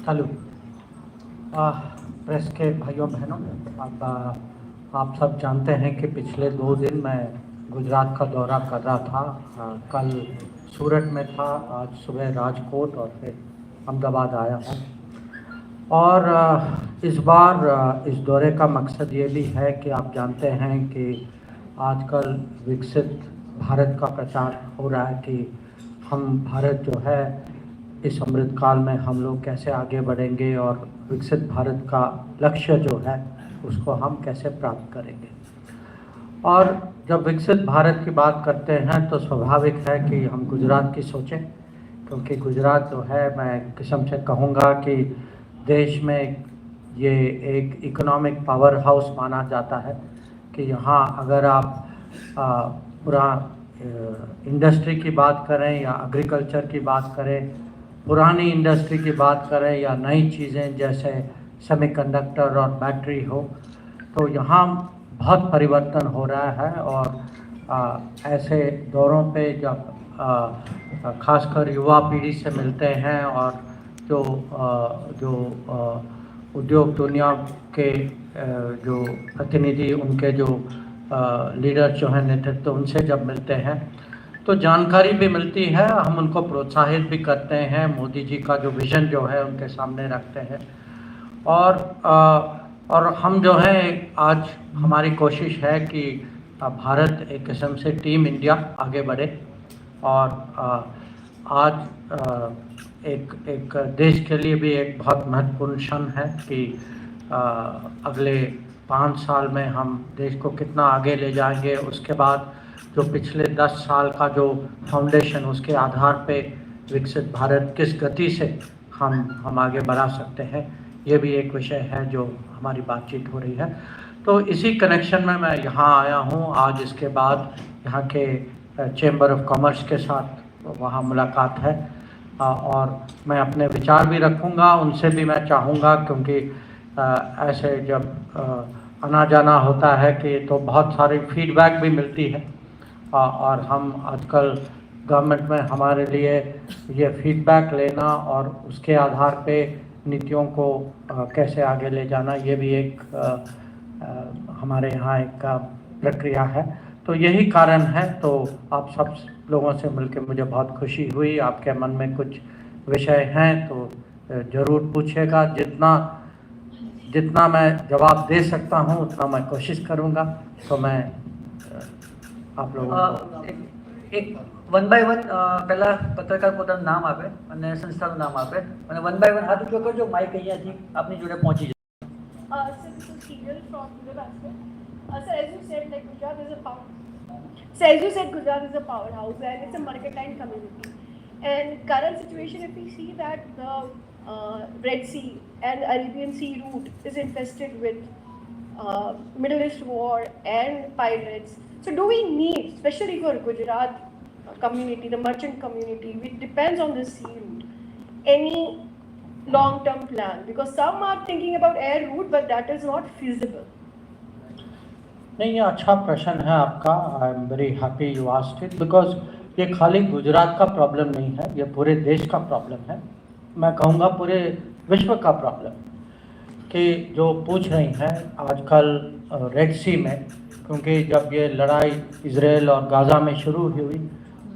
चालू। प्रेस के भाइयों बहनों, आप सब जानते हैं कि पिछले 2 दिन मैं गुजरात का दौरा कर रहा था। कल सूरत में था, आज सुबह राजकोट और फिर अहमदाबाद आया हूँ। और इस बार इस दौरे का मकसद ये भी है कि आप जानते हैं कि आजकल विकसित भारत का प्रचार हो रहा है कि हम भारत जो है इस अमृत काल में हम लोग कैसे आगे बढ़ेंगे और विकसित भारत का लक्ष्य जो है उसको हम कैसे प्राप्त करेंगे। और जब विकसित भारत की बात करते हैं तो स्वाभाविक है कि हम गुजरात की सोचें, क्योंकि गुजरात जो है मैं किस्म से कहूँगा कि देश में ये एक इकोनॉमिक पावर हाउस माना जाता है कि यहाँ अगर आप पूरा इंडस्ट्री की बात करें या एग्रीकल्चर की बात करें, पुरानी इंडस्ट्री की बात करें या नई चीज़ें जैसे सेमीकंडक्टर और बैटरी हो, तो यहाँ बहुत परिवर्तन हो रहा है। और ऐसे दौरों पे जब खासकर युवा पीढ़ी से मिलते हैं और जो उद्योग दुनिया के जो प्रतिनिधि, उनके जो लीडर जो हैं नेतृत्व, उनसे जब मिलते हैं तो जानकारी भी मिलती है, हम उनको प्रोत्साहित भी करते हैं, मोदी जी का जो विज़न जो है उनके सामने रखते हैं। और हम जो है आज हमारी कोशिश है कि भारत एक किस्म से टीम इंडिया आगे बढ़े। और आज एक देश के लिए भी एक बहुत महत्वपूर्ण क्षण है कि अगले 5 साल में हम देश को कितना आगे ले जाएंगे। उसके बाद जो पिछले 10 साल का जो फाउंडेशन, उसके आधार पे विकसित भारत किस गति से हम आगे बढ़ा सकते हैं, ये भी एक विषय है जो हमारी बातचीत हो रही है। तो इसी कनेक्शन में मैं यहाँ आया हूँ। आज इसके बाद यहाँ के चैम्बर ऑफ कॉमर्स के साथ वहाँ मुलाकात है और मैं अपने विचार भी रखूँगा, उनसे भी मैं चाहूँगा, क्योंकि ऐसे जब आना जाना होता है कि तो बहुत सारी फीडबैक भी मिलती है। और हम आजकल गवर्नमेंट में हमारे लिए ये फीडबैक लेना और उसके आधार पे नीतियों को कैसे आगे ले जाना, ये भी एक हमारे यहाँ एक प्रक्रिया है। तो यही कारण है। तो आप सब लोगों से मिलकर मुझे बहुत खुशी हुई। आपके मन में कुछ विषय हैं तो ज़रूर पूछिएगा। जितना मैं जवाब दे सकता हूँ उतना मैं कोशिश करूँगा। तो मैं आप लोगों को એક વન બાય વન પહેલા પત્રકાર પોતાનું નામ આપે અને સંસ્થાનું નામ આપે અને વન બાય વન હાથ ઊંચો કરજો, માઇક અહીંયાથી આપની જોડે પહોંચી જાય. So this is Serial from Gujarat. So as you said, like Gujarat is a power. So as you said, Gujarat is a powerhouse and it's a mercantile community. And current situation, if we see that the Red Sea and Arabian Sea route is infested with Middle East war and pirates. So do we need, especially for Gujarat community, the merchant community, which depends on the sea route, any long-term plan? Because some are thinking about air route, but that is not feasible. नहीं, ये अच्छा प्रश्न है आपका। I am very happy you asked it, because ये खाली गुजरात का problem नहीं है, ये पूरे देश का प्रॉब्लम है। मैं कहूँगा पूरे विश्व का प्रॉब्लम कि जो पूछ रही हैं आजकल रेड सी में, क्योंकि जब ये लड़ाई इज़राइल और गाज़ा में शुरू हुई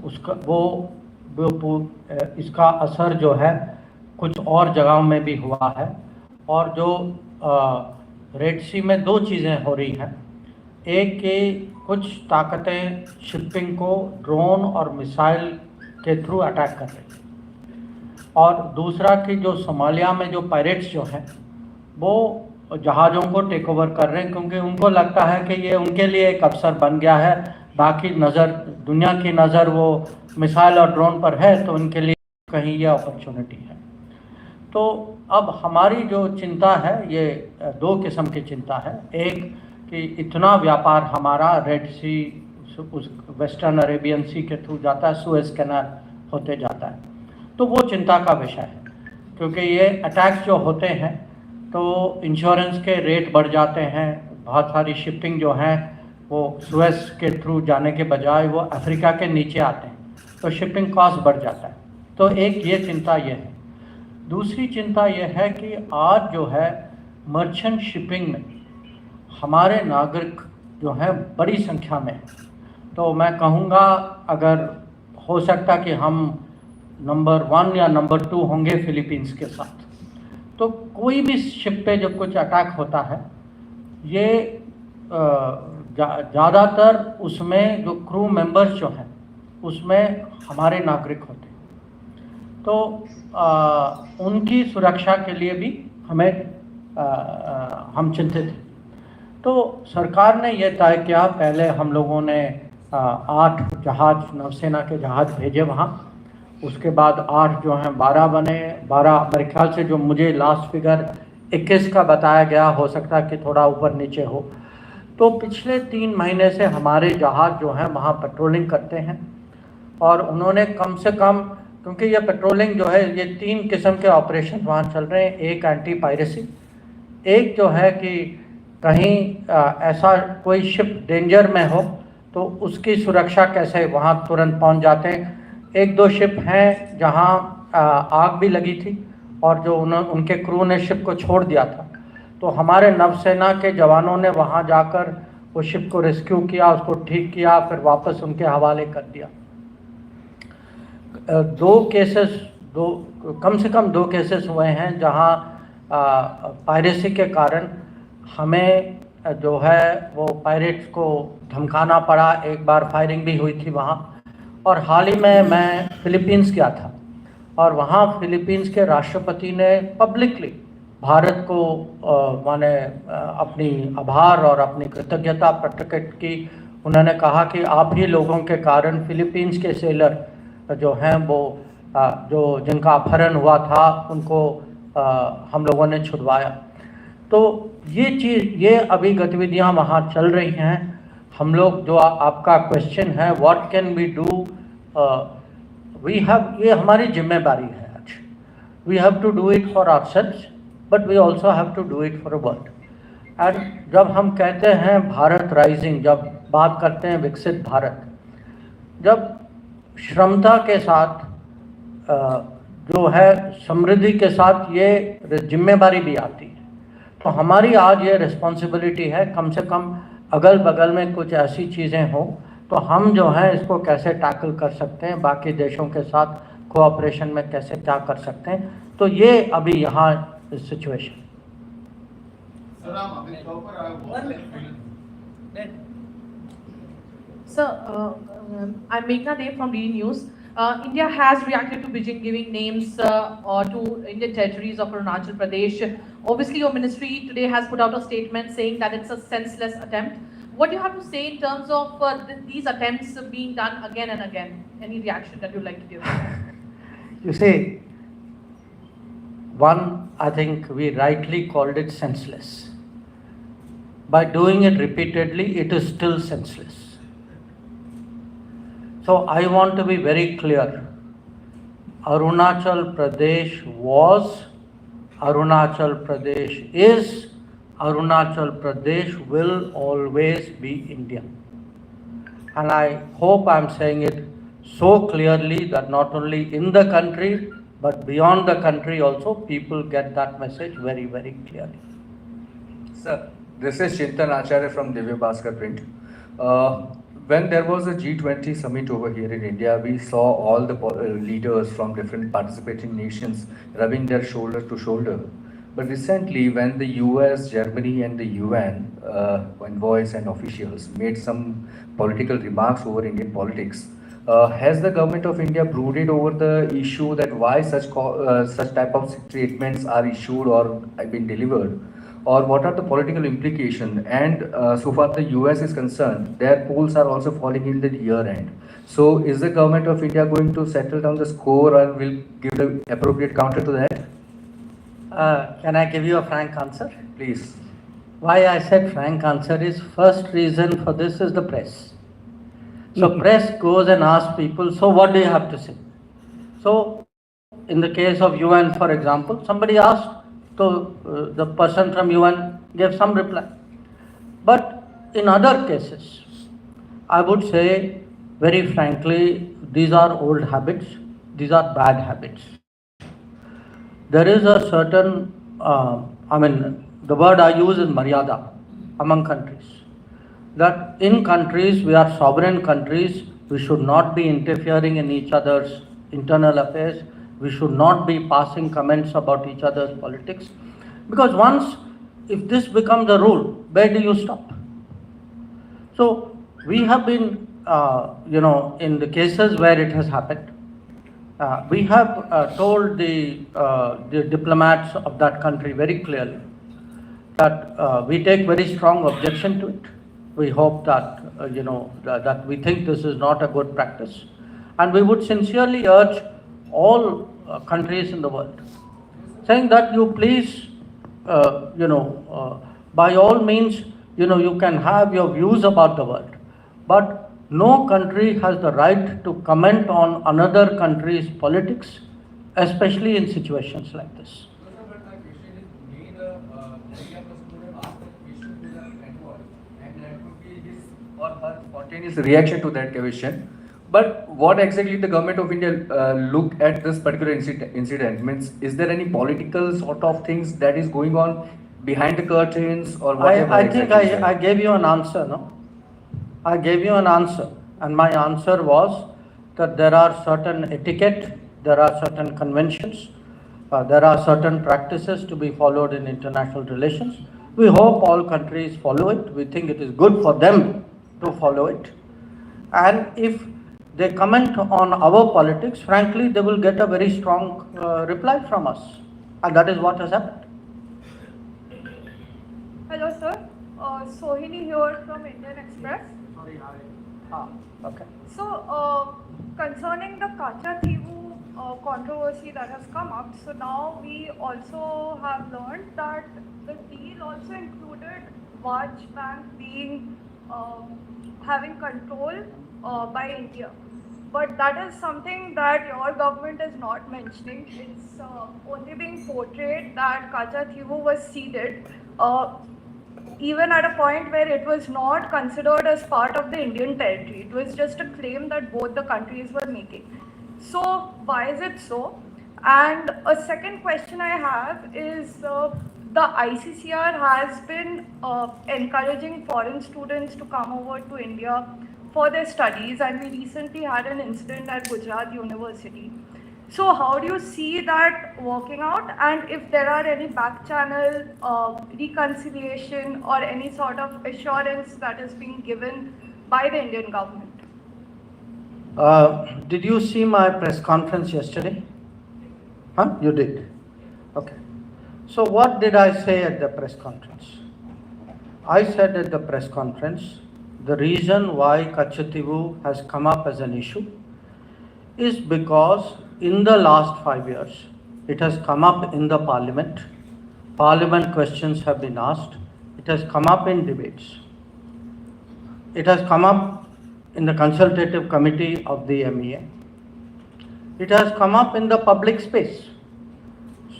उसका इसका असर जो है कुछ और जगहों में भी हुआ है। और जो रेड सी में 2 चीज़ें हो रही हैं। एक कि कुछ ताकतें शिपिंग को ड्रोन और मिसाइल के थ्रू अटैक कर रही हैं, और दूसरा कि जो सोमालिया में जो पायरेट्स जो हैं वो जहाज़ों को टेक ओवर कर रहे हैं, क्योंकि उनको लगता है कि ये उनके लिए एक अवसर बन गया है। बाकी दुनिया की नज़र वो मिसाइल और ड्रोन पर है, तो उनके लिए कहीं ये अपॉर्चुनिटी है। तो अब हमारी जो चिंता है ये 2 किस्म की चिंता है। एक कि इतना व्यापार हमारा रेड सी, उस वेस्टर्न अरेबियन सी के थ्रू जाता है, सुएज कैनाल होते जाता है, तो वो चिंता का विषय है। क्योंकि ये अटैक्स जो होते हैं तो इंश्योरेंस के रेट बढ़ जाते हैं। बहुत सारी शिपिंग जो हैं वो सुएज के थ्रू जाने के बजाय वो अफ्रीका के नीचे आते हैं, तो शिपिंग कॉस्ट बढ़ जाता है। तो एक ये चिंता ये है। दूसरी चिंता ये है कि आज जो है मर्चेंट शिपिंग में हमारे नागरिक जो हैं बड़ी संख्या में, तो मैं कहूँगा अगर हो सकता कि हम नंबर 1 या नंबर 2 होंगे फिलीपींस के साथ। तो कोई भी शिप पे जब कुछ अटैक होता है, ये ज़्यादातर उसमें जो क्रू मेंबर्स जो हैं उसमें हमारे नागरिक होते हैं। तो उनकी सुरक्षा के लिए भी हमें हम चिंतित हैं। तो सरकार ने ये तय किया, पहले हम लोगों ने 8 जहाज, नौसेना के जहाज भेजे वहाँ। उसके बाद 8 जो हैं 12 बने। 12 मेरे ख्याल से जो मुझे लास्ट फिगर 21 का बताया गया, हो सकता है कि थोड़ा ऊपर नीचे हो। तो पिछले 3 महीने से हमारे जहाज जो हैं वहाँ पेट्रोलिंग करते हैं, और उन्होंने कम से कम, क्योंकि ये पेट्रोलिंग जो है ये 3 किस्म के ऑपरेशन वहाँ चल रहे हैं। एक एंटी पायरेसी, एक जो है कि कहीं ऐसा कोई शिप डेंजर में हो तो उसकी सुरक्षा कैसे वहाँ तुरंत पहुँच जाते हैं। 1-2 शिप हैं जहाँ आग भी लगी थी और जो उनके क्रू ने शिप को छोड़ दिया था, तो हमारे नौसेना के जवानों ने वहाँ जाकर वो शिप को रेस्क्यू किया, उसको ठीक किया, फिर वापस उनके हवाले कर दिया। 2 केसेस, कम से कम 2 केसेस हुए हैं जहाँ पायरेसी के कारण हमें जो है वो पायरेट्स को धमकाना पड़ा। एक बार फायरिंग भी हुई थी वहाँ। और हाल ही में मैं फिलीपींस गया था, और वहाँ फिलीपींस के राष्ट्रपति ने पब्लिकली भारत को माने अपनी आभार और अपनी कृतज्ञता प्रकट की। उन्होंने कहा कि आप ही लोगों के कारण फिलीपींस के सेलर जो हैं वो जो जिनका अपहरण हुआ था उनको हम लोगों ने छुड़वाया। तो ये चीज़, ये अभी गतिविधियां वहाँ चल रही हैं। हम लोग जो आपका क्वेश्चन है what can we do, we have, ये हमारी जिम्मेदारी है आज। We have to do it for ourselves, but we also have to do it for a world. And जब हम कहते हैं भारत राइजिंग, जब बात करते हैं विकसित भारत, जब श्रमता के साथ जो है समृद्धि के साथ ये जिम्मेदारी भी आती है, तो हमारी आज ये रिस्पॉन्सिबिलिटी है कम से कम अगल बगल में कुछ ऐसी चीज़ें हों तो हम जो हैं इसको कैसे टैकल कर सकते हैं, बाकी देशों के साथ कोऑपरेशन में कैसे क्या कर सकते हैं। तो ये अभी यहाँ situation. Sir, I'm Meghna Dev from DD News. India has reacted to Beijing giving names to Indian territories of Arunachal Pradesh. Obviously, your ministry today has put out a statement saying that it's a senseless attempt. What do you have to say in terms of these attempts being done again and again? Any reaction that you'd like to give? You see, one, I think we rightly called it senseless. By doing it repeatedly, it is still senseless. So I want to be very clear. Arunachal Pradesh was, Arunachal Pradesh is, Arunachal Pradesh will always be India. And I hope I'm saying it so clearly that not only in the country, but beyond the country also, people get that message very, very clearly. Sir, this is Chintan Acharya from Divya Bhaskar Print. When there was a G20 summit over here in India, we saw all the leaders from different participating nations rubbing their shoulder to shoulder. But recently, when the US, Germany and the UN envoys and officials made some political remarks over Indian politics, has the government of India brooded over the issue that why such type of statements are issued or have been delivered? Or what are the political implications? And so far the US is concerned, their polls are also falling in the year end. So is the government of India going to settle down the score or will give the appropriate counter to that? Can I give you a frank answer? Please. Why I said frank answer is, first reason for this is the press. So press goes and asks people, so what do you have to say? So in the case of UN, for example, somebody asked, so the person from UN gave some reply. But in other cases, I would say very frankly, these are old habits. these are bad habits. There is a certain, the word I use is maryada among countries. That in countries, we are sovereign countries, we should not be interfering in each other's internal affairs, we should not be passing comments about each other's politics. Because once, if this becomes a rule, where do you stop? So we have been, in the cases where it has happened, we have told the diplomats of that country very clearly that we take very strong objection to it. We hope that, that we think this is not a good practice. And we would sincerely urge all countries in the world, saying that you please, by all means, you can have your views about the world, but no country has the right to comment on another country's politics, especially in situations like this. But my question is, may the media person would have asked that question to the network, and that would be his or her spontaneous reaction to that question. But what exactly the government of India look at this particular incident? Means, is there any political sort of things that is going on behind the curtains or whatever? I think I gave you an answer, no? I gave you an answer, and my answer was that there are certain etiquette, there are certain conventions, there are certain practices to be followed in international relations. We hope all countries follow it. We think it is good for them to follow it. And if they comment on our politics, frankly, they will get a very strong reply from us. And that is what has happened. Hello, sir. Sohini here from Indian Express. Sorry, okay. So, concerning the Kacha Thivu controversy that has come up, so now we also have learned that the deal also included Vaj Bank being having control by India. But that is something that your government is not mentioning. It's only being portrayed that Kacha Thivu was ceded, even at a point where it was not considered as part of the Indian territory. It was just a claim that both the countries were making. So why is it so? And a second question I have is the ICCR has been encouraging foreign students to come over to India for their studies, and we recently had an incident at Gujarat University. So how do you see that working out, and if there are any back channel reconciliation or any sort of assurance that is being given by the Indian government? Did you see my press conference yesterday? Huh? You did? Okay. So what did I say at the press conference? I said at the press conference, the reason why Kacha Thivu has come up as an issue is because in the last 5 years, it has come up in the parliament. Parliament questions have been asked. It has come up in debates. It has come up in the consultative committee of the MEA. It has come up in the public space.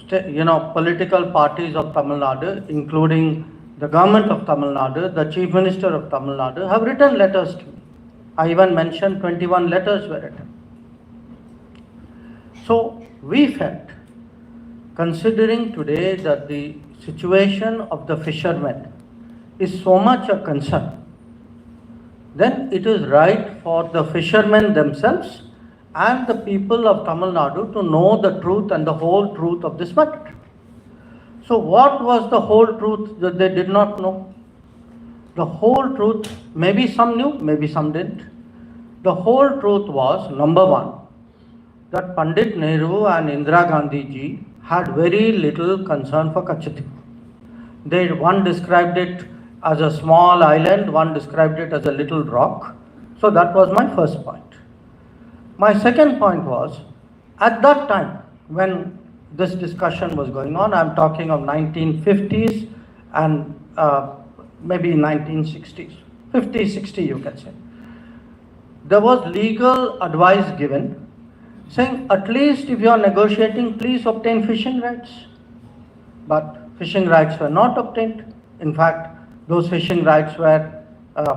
Political parties of Tamil Nadu, including the government of Tamil Nadu, the Chief Minister of Tamil Nadu, have written letters to me. I even mentioned 21 letters were written. So we felt, considering today that the situation of the fishermen is so much a concern, then it is right for the fishermen themselves and the people of Tamil Nadu to know the truth and the whole truth of this matter. So what was the whole truth that they did not know? The whole truth, maybe some knew, maybe some didn't. The whole truth was, number one, that Pandit Nehru and Indira Gandhi ji had very little concern for Kacha Thivu. One described it as a small island, one described it as a little rock. So that was my first point. My second point was, at that time when this discussion was going on, I'm talking of 1950s and maybe 1960s, 50, 60 you can say. There was legal advice given saying at least if you are negotiating, please obtain fishing rights. But fishing rights were not obtained. In fact, those fishing rights were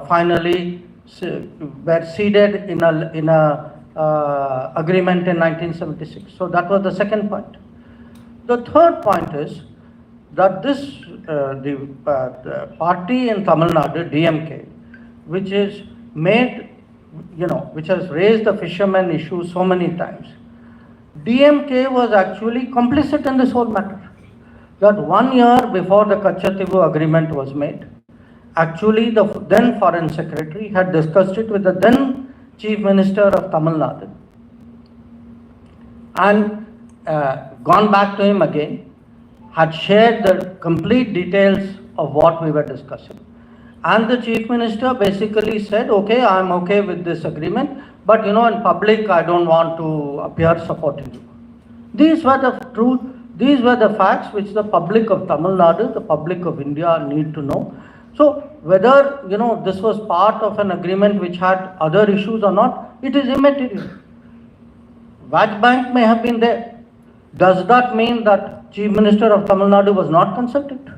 finally were ceded in a agreement in 1976. So that was the second point. The third point is that the party in Tamil Nadu, DMK, which is made, which has raised the fishermen issue so many times, DMK was actually complicit in this whole matter. That 1 year before the Kachativu agreement was made, actually the then Foreign Secretary had discussed it with the then Chief Minister of Tamil Nadu and gone back to him again, had shared the complete details of what we were discussing. And the Chief Minister basically said, okay, I'm okay with this agreement, but in public I don't want to appear supporting you. These were the truth, these were the facts which the public of Tamil Nadu, the public of India need to know. So whether this was part of an agreement which had other issues or not, it is immaterial. Vaj Bank may have been there. Does that mean that Chief Minister of Tamil Nadu was not consulted?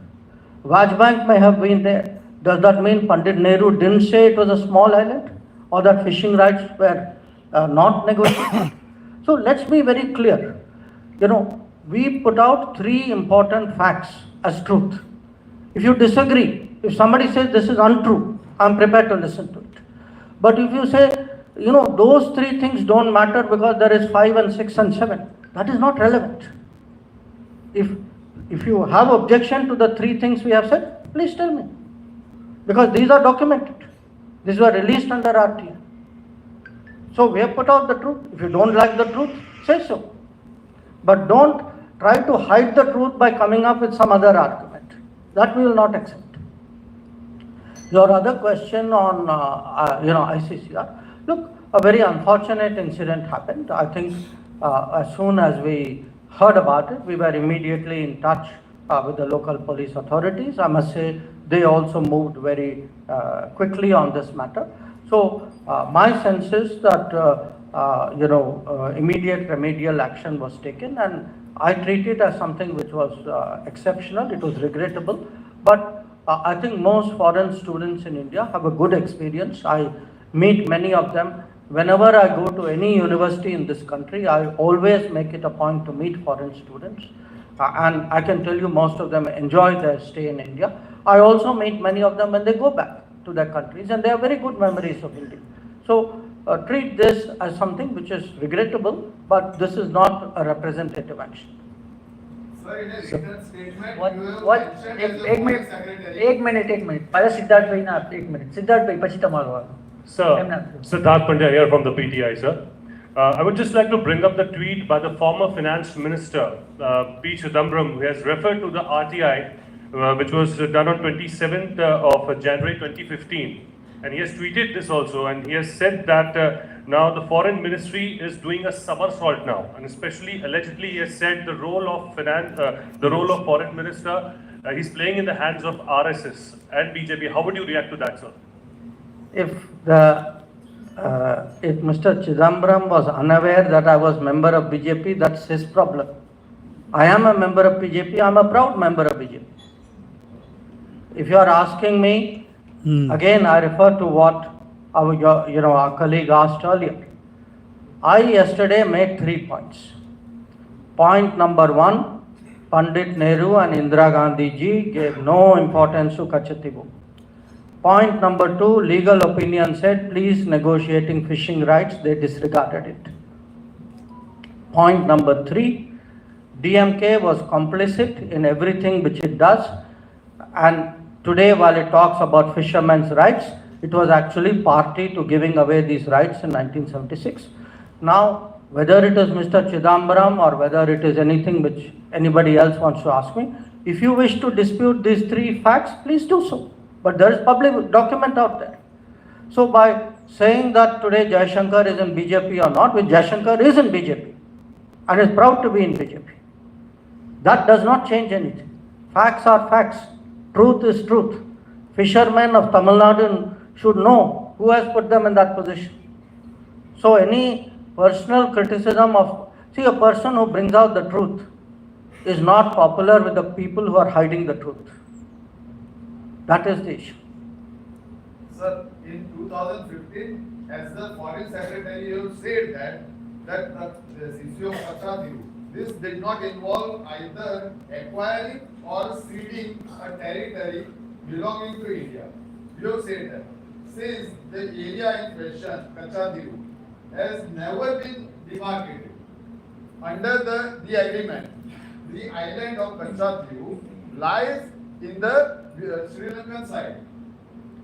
Vaj Bank may have been there. Does that mean Pandit Nehru didn't say it was a small island or that fishing rights were not negotiated? So let's be very clear. We put out 3 important facts as truth. If you disagree, if somebody says this is untrue, I'm prepared to listen to it. But if you say, those 3 things don't matter because there is 5 and 6 and 7, that is not relevant. If you have objection to the 3 things we have said, please tell me. Because these are documented. These were released under RTA. So we have put out the truth. If you don't like the truth, say so. But don't try to hide the truth by coming up with some other argument. That we will not accept. Your other question on ICCR. Look, a very unfortunate incident happened. I think as soon as we heard about it, we were immediately in touch with the local police authorities. I must say they also moved very quickly on this matter. So my sense is that immediate remedial action was taken, and I treat it as something which was exceptional. It was regrettable, but I think most foreign students in India have a good experience. I meet many of them. Whenever I go to any university in this country, I always make it a point to meet foreign students. And I can tell you most of them enjoy their stay in India. I also meet many of them when they go back to their countries, and they have very good memories of India. So treat this as something which is regrettable, but this is not a representative action. Sir, in a written statement, What? you have What? mentioned एक as the एक foreign minute secretary. एक minute एक minute पहले सिद्धार्थ भाई ना आप एक minute Siddharth भाई પછી તમારો વારો. Sir, Siddharth Pandya here from the PTI, sir. I would just like to bring up the tweet by the former finance minister, P. Chidambaram, who has referred to the RTI, which was done on 27th of January 2015. And he has tweeted this also, and he has said that now the foreign ministry is doing a somersault now, and especially allegedly he has said the role of foreign minister, he's playing in the hands of RSS and BJP. How would you react to that, sir? If Mr. Chidambaram was unaware that I was member of BJP, that's his problem. I am a member of BJP. I am a proud member of BJP. If you are asking me, again I refer to what our colleague asked earlier. I yesterday made 3 points. Point number 1, Pandit Nehru and Indira Gandhi ji gave no importance to Kachativu. Point number 2, legal opinion said, please negotiating fishing rights, they disregarded it. Point number 3, DMK was complicit in everything which it does, and today while it talks about fishermen's rights, it was actually party to giving away these rights in 1976. Now, whether it is Mr. Chidambaram or whether it is anything which anybody else wants to ask me, if you wish to dispute these 3 facts, please do so. But there is public document out there. So by saying that today Jaishankar is in BJP or not, which Jaishankar is in BJP and is proud to be in BJP, that does not change anything. Facts are facts. Truth is truth. Fishermen of Tamil Nadu should know who has put them in that position. So any personal criticism of, see, a person who brings out the truth is not popular with the people who are hiding the truth. That is the issue. Sir, in 2015, as the foreign secretary, you said that that the issue of Kachadiru, this did not involve either acquiring or ceding a territory belonging to India. You have said that. Since the area in question, Kachadiru, has never been demarcated. Under the agreement, the island of Kachadiru lies in the Sri Lankan side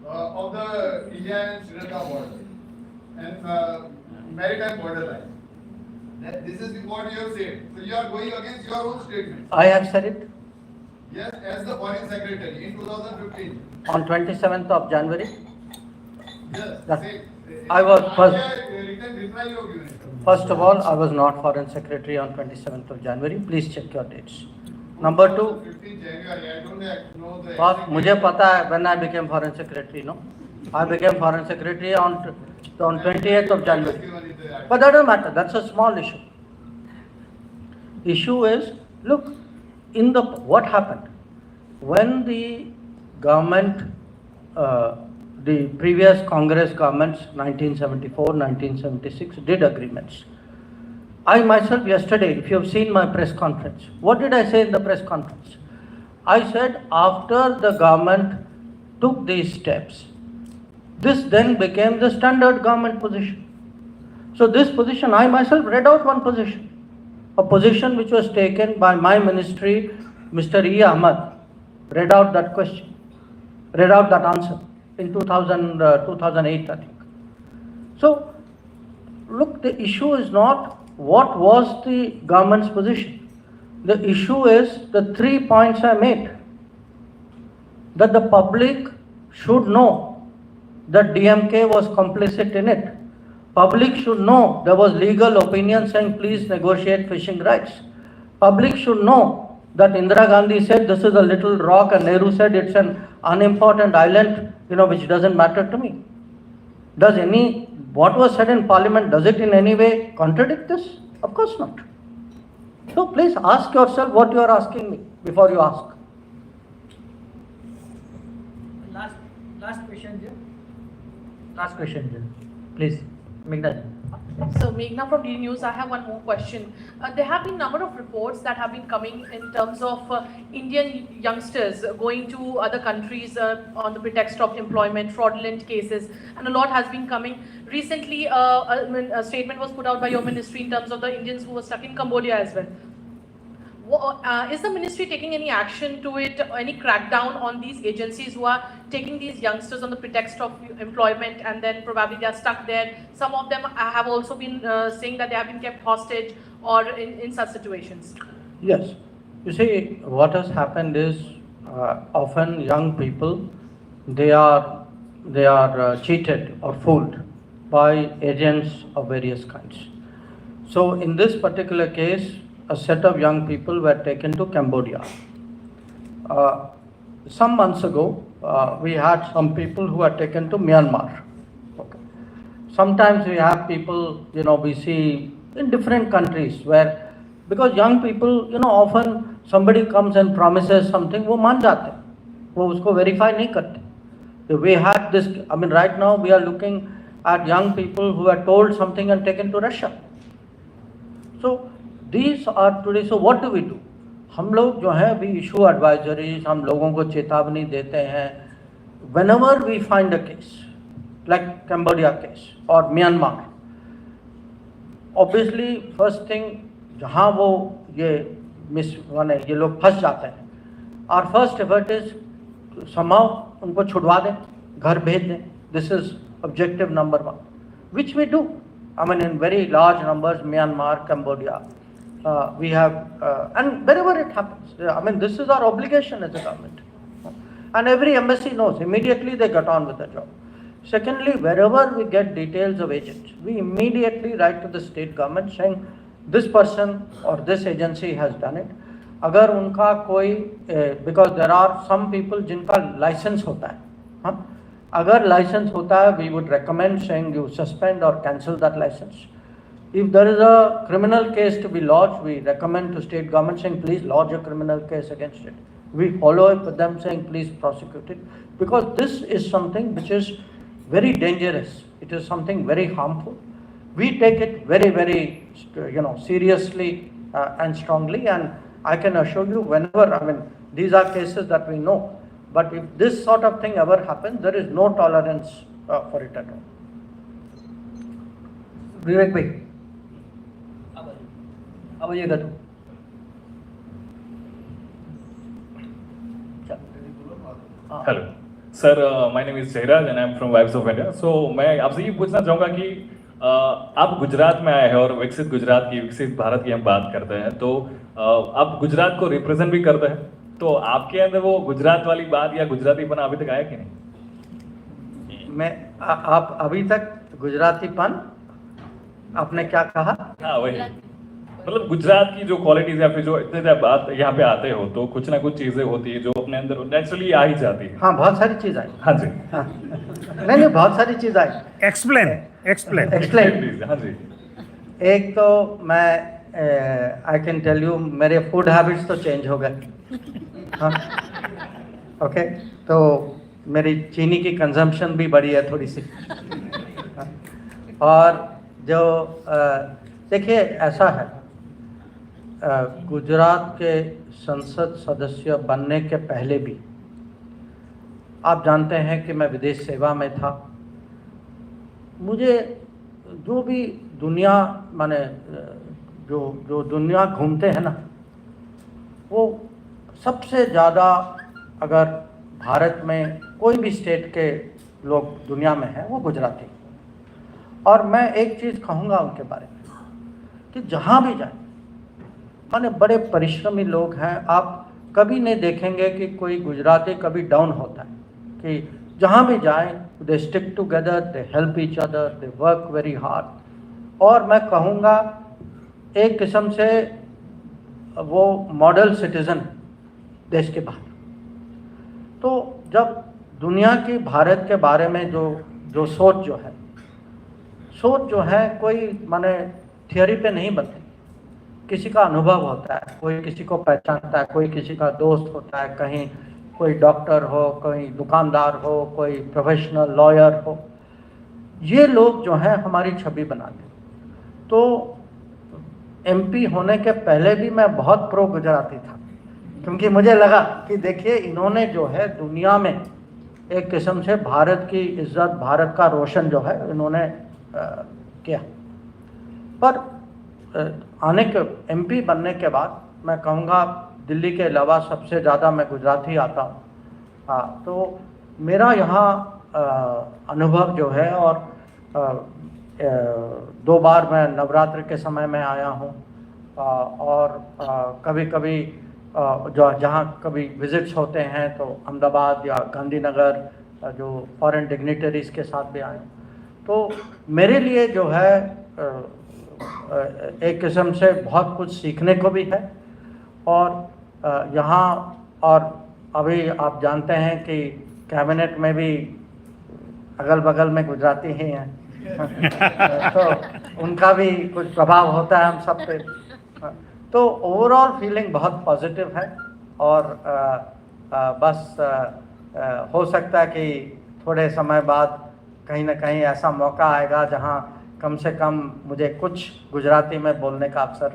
of the India and Sri Lanka border and maritime border line. This is what you have said. So you are going against your own statement. I have said it Yes, as the foreign secretary in 2015. on 27th of January. Yes, That- say, I was first. written reply you have given. First of all, I was not foreign secretary on 27th of January. Please check your dates. Number two, 15 January, I don't know the और exact मुझे date. पता है when I became foreign secretary, no? I became foreign secretary on 28th of January. Given in the- But that doesn't matter. That's a small issue. Issue is, look, in the what happened when the government, the previous Congress governments, 1974, 1976, did agreements. I myself yesterday, if you have seen my press conference, what did I say in the press conference? I said after the government took these steps, this then became the standard government position. So this position, I myself read out one position, a position which was taken by my ministry, Mr. E. Ahmad, read out that question, read out that answer in 2008, I think. So, look, the issue is not what was the government's position. The issue is the 3 points I made. That the public should know that DMK was complicit in it. Public should know there was legal opinion saying please negotiate fishing rights. Public should know that Indira Gandhi said this is a little rock and Nehru said it's an unimportant island, which doesn't matter to me. What was said in parliament, does it in any way contradict this? Of course not. So please ask yourself what you are asking me before you ask. Last question, Jay. Last question, Jay. Please, Meghna. So Meghna from DD News, I have one more question. There have been a number of reports that have been coming in terms of Indian youngsters going to other countries on the pretext of employment, fraudulent cases, and a lot has been coming. Recently, a statement was put out by your ministry in terms of the Indians who were stuck in Cambodia as well. Is the ministry taking any action to it, any crackdown on these agencies who are taking these youngsters on the pretext of employment and then probably they are stuck there? Some of them have also been saying that they have been kept hostage or in such situations. Yes. You see, what has happened is often young people, they are cheated or fooled by agents of various kinds. So in this particular case, a set of young people were taken to Cambodia. Some months ago, we had some people who were taken to Myanmar. Okay. Sometimes we have people, we see in different countries where, because young people, often somebody comes and promises something, वो मान जाते हैं, वो उसको verify नहीं करते. We had this, right now we are looking at young people who are told something and taken to Russia. So these are today, so what do we do? हम लोग जो है we issue advisories, हम लोगों को चेतावनी देते हैं. Whenever we find a case, like Cambodia case or Myanmar, obviously first thing जहाँ वो ये लोग फंस जाते हैं, our first effort is somehow उनको छुड़वा दें, घर भेज दें. This is objective number one, which we do. In very large numbers, Myanmar, Cambodia. We have, and wherever it happens, this is our obligation as a government. And every embassy knows, immediately they get on with the job. Secondly, wherever we get details of agents, we immediately write to the state government saying, this person or this agency has done it. अगर उनका कोई, because there are some people जिनका license होता है, अगर license होता है, we would recommend saying you suspend or cancel that license. If there is a criminal case to be lodged, we recommend to state government saying please lodge a criminal case against it. We follow up with them saying please prosecute it, because this is something which is very dangerous. It is something very harmful. we take it very, very, seriously and strongly. And I can assure you, whenever, I mean, these are cases that we know, but if this sort of thing ever happens, there is no tolerance for it at all. विवेक भाई अब ये करो hello sir, my name is Jayraj and I am from vibes of India. So मैं आपसे ये पूछना चाहूँगा कि आप गुजरात में आए हैं और विकसित गुजरात की, विकसित भारत की हम बात करते हैं, तो आप गुजरात को रिप्रेजेंट भी करते हैं, तो आपके अंदर वो गुजरात वाली बात या गुजरातीपन अभी तक आया कि नहीं? आप अभी तक गुजरातीपन, आपने क्या कहा? हाँ वही, मतलब गुजरात की जो क्वालिटीज या फिर जो इतने जब बात यहाँ पे आते हो तो कुछ ना कुछ चीजें होती है जो अपने अंदर नेचुरली आ ही जाती है। हाँ, बहुत सारी चीज आई। हाँ जी, हाँ। नहीं, बहुत सारी चीज आई। एक्सप्लेन। प्लीज। हाँ जी। एक तो मैं आई कैन टेल यू, मेरे फूड हैबिट्स तो चेंज हो गए। हाँ, ओके, तो मेरी चीनी की कंजम्पशन भी बढ़ी है थोड़ी सी। हाँ, और जो देखिए ऐसा है, गुजरात के संसद सदस्य बनने के पहले भी आप जानते हैं कि मैं विदेश सेवा में था। मुझे जो भी दुनिया, माने जो दुनिया घूमते हैं ना, वो सबसे ज़्यादा अगर भारत में कोई भी स्टेट के लोग दुनिया में हैं वो गुजराती। और मैं एक चीज़ कहूँगा उनके बारे में कि जहाँ भी जाए, माने बड़े परिश्रमी लोग हैं। आप कभी नहीं देखेंगे कि कोई गुजराती कभी डाउन होता है, कि जहाँ भी जाएं they stick together, they help each other, they work very hard. और मैं कहूँगा एक किस्म से वो मॉडल सिटीज़न देश के बाहर। तो जब दुनिया की भारत के बारे में जो सोच जो है कोई माने थियोरी पे नहीं बनती, किसी का अनुभव होता है, कोई किसी को पहचानता है, कोई किसी का दोस्त होता है, कहीं कोई डॉक्टर हो, कोई दुकानदार हो, कोई प्रोफेशनल लॉयर हो, ये लोग जो हैं हमारी छवि बनाते हैं। तो एमपी होने के पहले भी मैं बहुत प्रो गुजराती था, क्योंकि मुझे लगा कि देखिए इन्होंने जो है दुनिया में एक किस्म से भारत की इज्जत, भारत का रोशन जो है इन्होंने किया। पर आने के एमपी बनने के बाद मैं कहूँगा दिल्ली के अलावा सबसे ज़्यादा मैं गुजराती आता हूँ। हाँ, तो मेरा यहाँ अनुभव जो है, और 2 बार मैं नवरात्र के समय में आया हूँ, और कभी कभी जहाँ कभी विजिट्स होते हैं तो अहमदाबाद या गांधीनगर जो फॉरेन डिग्निटरीज़ के साथ भी आए। तो मेरे लिए जो है एक किस्म से बहुत कुछ सीखने को भी है। और यहाँ और अभी आप जानते हैं कि कैबिनेट में भी अगल बगल में गुजराती ही हैं तो उनका भी कुछ प्रभाव होता है हम सब पे। तो ओवरऑल फीलिंग बहुत पॉजिटिव है। और बस हो सकता है कि थोड़े समय बाद कहीं ना कहीं ऐसा मौका आएगा जहाँ कम से कम मुझे कुछ गुजराती में बोलने का अवसर,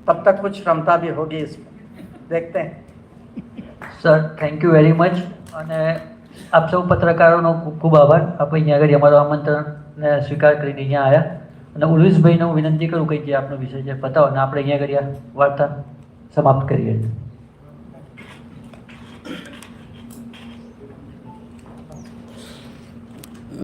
तब तक कुछ क्षमता भी होगी इसमें, देखते हैं। Sir thank you very much, અને આપ સૌ પત્રકારોનો ખૂબ ખૂબ આભાર. આપણે અહીંયા આગળ અમારો આમંત્રણને સ્વીકાર કરીને અહીંયા આવ્યા. અને ઉર્વિશભાઈને હું વિનંતી કરું કે જે આપનો વિષય છે બતાવો, અને આપણે અહીંયા આગળ આ વાર્તા સમાપ્ત કરીએ.